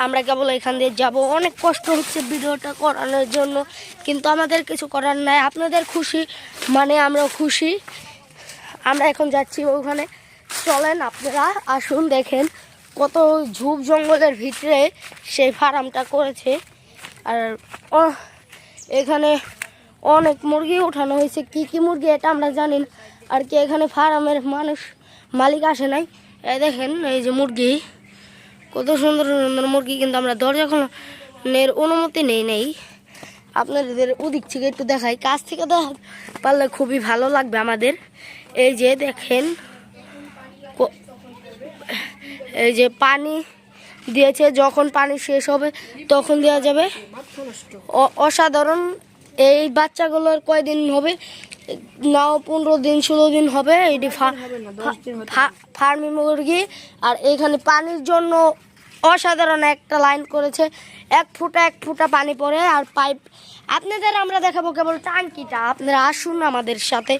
আমরা কেবল এখান দিয়ে যাব। অনেক কষ্ট হচ্ছে ভিডিওটা করানোর জন্য, কিন্তু আমাদের কিছু করার নাই। আপনাদের খুশি মানে আমরাও খুশি। আমরা এখন যাচ্ছি ওখানে, চলেন আপনারা আসুন দেখেন কত ঝোপ জঙ্গলের ভিতরে সেই ফার্মটা করেছে। আর এখানে অনেক মুরগি উঠানো হয়েছে, কি কি মুরগি এটা আমরা জানি না আর কি। এখানে ফার্মের মালিক আসে নাই। এই দেখেন এই যে মুরগি, কত সুন্দর সুন্দর মুরগি, কিন্তু আমরা দরজা খোলার অনুমতি নেই। আপনাদের ওদিক থেকে একটু দেখাই, কাছ থেকে দেখা পারলে খুবই ভালো লাগবে আমাদের। এই যে দেখেন এই যে পানি দিয়েছে, যখন পানি শেষ হবে তখন দেওয়া যাবে। অসাধারণ। এই বাচ্চাগুলোর কয়দিন হবে, নাও 15 দিন 16 দিন হবে। এটি ফার্মি মুরগি। আর এখানে পানির জন্য অসাধারণ একটা লাইন করেছে, 1 ফুটা পানি পড়ে। আর পাইপ আপনাদের আমরা দেখাবো কেবল টাঙ্কিটা। আপনারা আসুন আমাদের সাথে,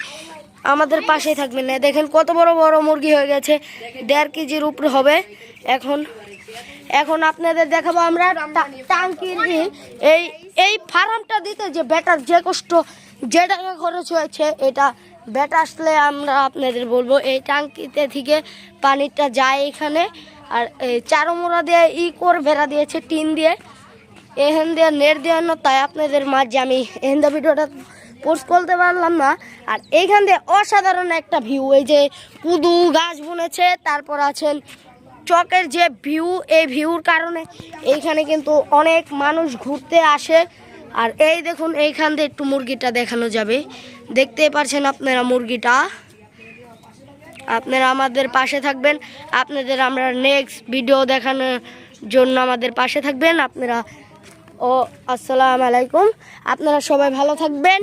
আমাদের পাশেই থাকবেন। না দেখেন কত বড় বড় মুরগি হয়ে গেছে, 1.5 কেজির উপরে হবে। এখন আপনাদের দেখাবো আমরা টাঙ্কির এই ফার্মটা দিতে যে বেটার যে কষ্ট, যে টাকা খরচ হয়েছে, এটা বেটা আসলে আমরা আপনাদের বলবো। এই টাঙ্কিতে থেকে পানিটা যায় এখানে। আর এই চারমোড়া দিয়ে বেড়া দিয়েছে টিন দিয়ে, এখান দিয়ে নেট দিয়ে। তাই আপনাদের মাঝে আমি এখান ভিডিওটা পোস্ট করতে পারলাম না। আর এইখান দিয়ে অসাধারণ একটা ভিউ, এই যে কুদু গাছ বুনেছে, তারপর আছেন চকের যে ভিউ, এই ভিউর কারণে এইখানে কিন্তু অনেক মানুষ ঘুরতে আসে। আর এই দেখুন এইখান দিয়ে একটু মুরগিটা দেখানো যাবে, দেখতে পাচ্ছেন আপনারা মুরগিটা। আপনারা আমাদের পাশে থাকবেন, আপনাদের আমরা নেক্সট ভিডিও দেখানোর জন্য আমাদের পাশে থাকবেন আপনারা। আসসালামু আলাইকুম, আপনারা সবাই ভালো থাকবেন।